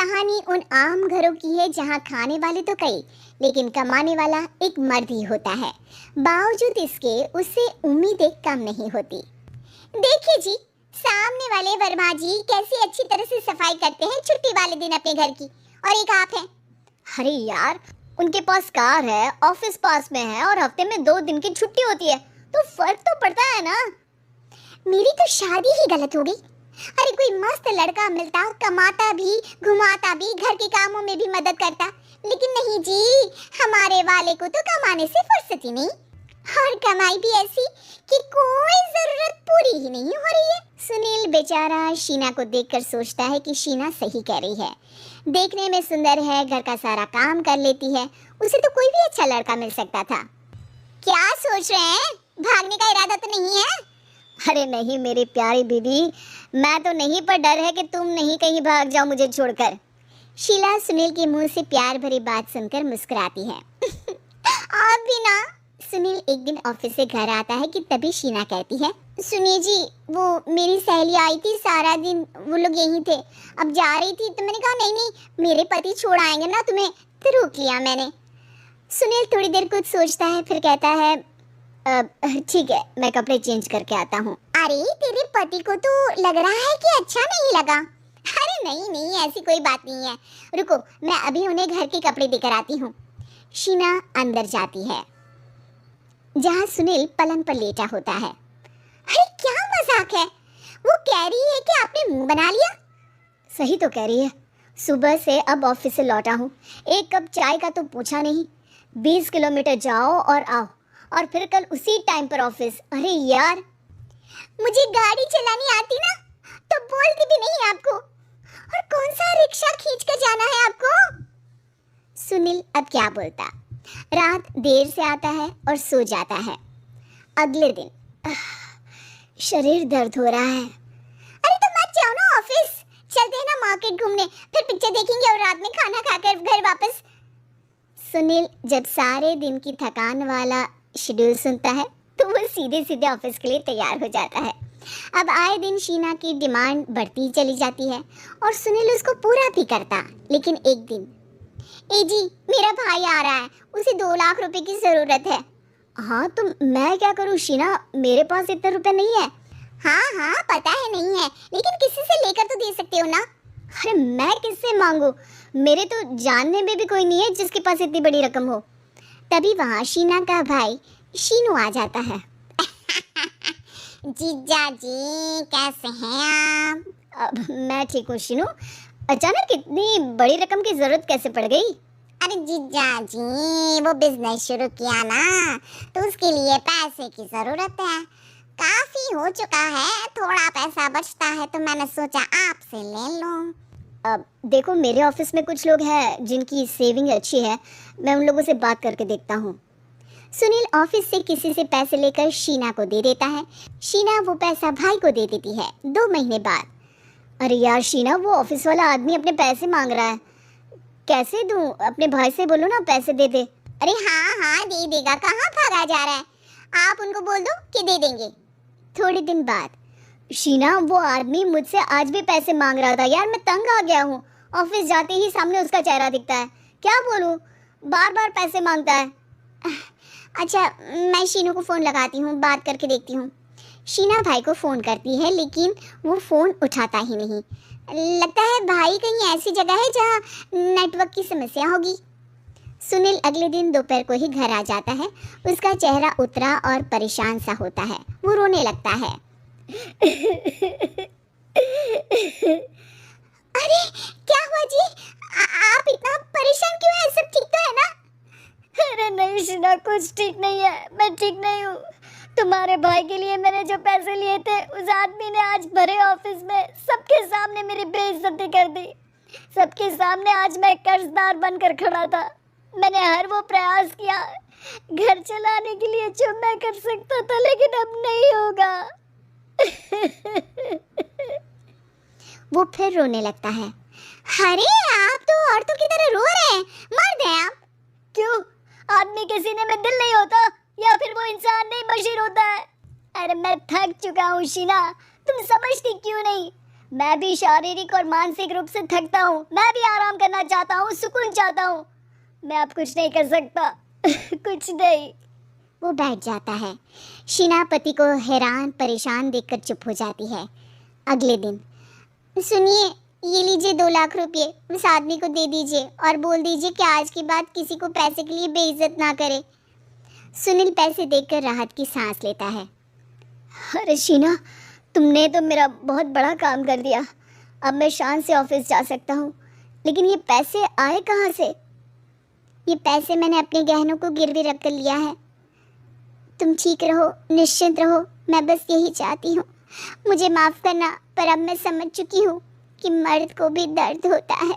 कहानी उन आम घरों की है जहां खाने वाले तो कई लेकिन कमाने वाला एक मर्द ही होता है। बावजूद इसके उससे उम्मीदें कम नहीं होती। देखिए जी, सामने वाले वर्मा जी कैसी अच्छी तरह से सफाई करते हैं छुट्टी वाले दिन अपने घर की, और एक आप हैं। अरे यार, उनके पास कार है, ऑफिस पास में है और हफ्ते में 2 दिन की छुट्टी होती है, तो फर्क तो पड़ता है ना। मेरी तो शादी ही गलत हो गई। अरे कोई मस्त लड़का मिलता, कमाता भी, घुमाता भी, घर के कामों में भी मदद करता, लेकिन नहीं जी, हमारे वाले को तो कमाने से फुर्सत ही नहीं, और कमाई भी ऐसी कि कोई जरूरत पूरी ही नहीं हो रही है। सुनील बेचारा शीना को देखकर सोचता है कि शीना सही कह रही है। देखने में सुंदर है, घर का सारा काम कर लेती है, उसे तो कोई भी अच्छा लड़का मिल सकता था। क्या सोच रहे हैं? भागने का इरादा तो नहीं है? अरे नहीं मेरी प्यारी बीबी, मैं तो नहीं, पर डर है कि तुम नहीं कहीं भाग जाओ मुझे छोड़कर। शीला सुनील के मुंह से प्यार भरी बात सुनकर मुस्कुराती है। आप भी ना। सुनील एक दिन ऑफिस से घर आता है कि तभी शीना कहती है, सुनिए जी, वो मेरी सहेली आई थी, सारा दिन वो लोग यहीं थे, अब जा रही थी तो मैंने कहा नहीं नहीं मेरे पति छोड़ आएंगे ना तुम्हें, तो रोक लिया मैंने। सुनील थोड़ी देर कुछ सोचता है, फिर कहता है ठीक है, मैं कपड़े चेंज करके आता हूँ। अरे तेरे पति को तो लग रहा है कि अच्छा नहीं लगा। अरे नहीं नहीं, ऐसी कोई बात नहीं है, रुको मैं अभी उन्हें घर के कपड़े देकर आती हूँ। शीना अंदर जाती है जहाँ सुनील पलंग पर लेटा होता है। अरे क्या मजाक है, वो कह रही है कि आपने मुंह बना लिया। सही तो कह रही है, सुबह से अब ऑफिस से लौटा हूँ, एक कप चाय का तो पूछा नहीं, 20 किलोमीटर जाओ और आओ, और फिर कल उसी टाइम पर ऑफिस। अरे यार, मुझे गाड़ी चलानी आती ना तो बोलती भी नहीं आपको, और कौन सा रिक्शा खींच कर जाना है आपको। सुनील अब क्या बोलता। रात देर से आता है और सो जाता है। अगले दिन शरीर दर्द हो रहा है। अरे तो मत जाओ ना ऑफिस, चलते हैं ना मार्केट घूमने, फिर पिक्चर देखेंगे और रात में खाना खाकर घर वापस। सुनील जब सारे दिन की थकान वाला शेड्यूल सुनता है तो वो सीधे सीधे ऑफिस के लिए तैयार हो जाता है। अब आए दिन शीना की डिमांड बढ़ती चली जाती है और सुनील उसको पूरा भी करता, लेकिन एक दिन, ए जी मेरा भाई आ रहा है, उसे 2 लाख रुपए की जरूरत है। हाँ तो मैं क्या करूँ शीना, मेरे पास इतने रुपए नहीं है। हाँ हाँ पता है नहीं है, लेकिन किसी से लेकर तो दे सकते हो ना। अरे मैं किससे मांगू, मेरे तो जानने में भी कोई नहीं है जिसके पास इतनी बड़ी रकम हो। तभी वहाँ शीना का भाई शीनू आ जाता है। जीजा जी कैसे हैं आप? अब मैं ठीक हूँ शीनू, अचानक इतनी बड़ी रकम की जरूरत कैसे पड़ गई? अरे जीजा जी, वो बिजनेस शुरू किया ना, तो उसके लिए पैसे की जरूरत है, काफी हो चुका है, थोड़ा पैसा बचता है तो मैंने सोचा आपसे ले लूं। अब देखो, मेरे ऑफिस में कुछ लोग हैं जिनकी सेविंग अच्छी है, मैं उन लोगों से बात करके देखता हूँ। सुनील ऑफिस से किसी से पैसे लेकर शीना को दे देता है। शीना वो पैसा भाई को दे देती है 2 महीने बाद। अरे यार शीना, वो ऑफिस वाला आदमी अपने पैसे मांग रहा है, कैसे दूं? अपने भाई से बोलो ना पैसे दे दे। अरे हाँ हाँ दे देगा, कहाँ भागा जा रहा है, आप उनको बोल दो कि दे देंगे। थोड़े दिन बाद, शीना वो आदमी मुझसे आज भी पैसे मांग रहा था यार, मैं तंग आ गया हूँ, ऑफिस जाते ही सामने उसका चेहरा दिखता है, क्या बोलूँ, बार बार पैसे मांगता है। अच्छा मैं शीनू को फ़ोन लगाती हूँ, बात करके देखती हूँ। शीना भाई को फ़ोन करती है लेकिन वो फ़ोन उठाता ही नहीं। लगता है भाई कहीं ऐसी जगह है जहाँ नेटवर्क की समस्या होगी। सुनील अगले दिन दोपहर को ही घर आ जाता है। उसका चेहरा उतरा और परेशान सा होता है, वो रोने लगता है। अरे क्या हुआ जी, आप इतना परेशान क्यों हैं? सब ठीक तो है ना? अरे नहीं शीना, कुछ ठीक नहीं है, मैं ठीक नहीं हूँ। तुम्हारे भाई के लिए मैंने जो पैसे लिए थे, उस आदमी ने आज भरे ऑफिस में सबके सामने मेरी बेइज्जती कर दी। सबके सामने आज मैं कर्जदार बनकर खड़ा था। मैंने हर वो प्रयास किया घर चलाने के लिए जो मैं कर सकता था, लेकिन अब नहीं होगा। वो फिर रोने लगता है। अरे आप तो औरतों की तरह रो रहे हैं, मर्द हैं आप। क्यों, आदमी के सीने में दिल नहीं होता, या फिर वो इंसान नहीं मशीन होता है? अरे मैं थक चुका हूँ शीना, तुम समझती क्यों नहीं? मैं भी शारीरिक और मानसिक रूप से थकता हूँ, मैं भी आराम करना चाहता हूँ, सुकून चाहता हूँ। मैं अब कुछ नहीं कर सकता। कुछ नहीं। वो बैठ जाता है। शीना पति को हैरान परेशान देखकर चुप हो जाती है। अगले दिन, सुनिए, ये लीजिए 2 लाख रुपए, उस आदमी को दे दीजिए और बोल दीजिए कि आज के बाद किसी को पैसे के लिए बेइज्जत ना करे। सुनील पैसे देखकर राहत की सांस लेता है। अरे शीना, तुमने तो मेरा बहुत बड़ा काम कर दिया। अब मैं शान से ऑफिस जा सकता हूँ। लेकिन ये पैसे आए कहाँ से? ये पैसे मैंने अपने गहनों को गिरवी रख कर लिया है। तुम ठीक रहो, निश्चिंत रहो, मैं बस यही चाहती हूँ। मुझे माफ़ करना, पर अब मैं समझ चुकी हूँ कि मर्द को भी दर्द होता है।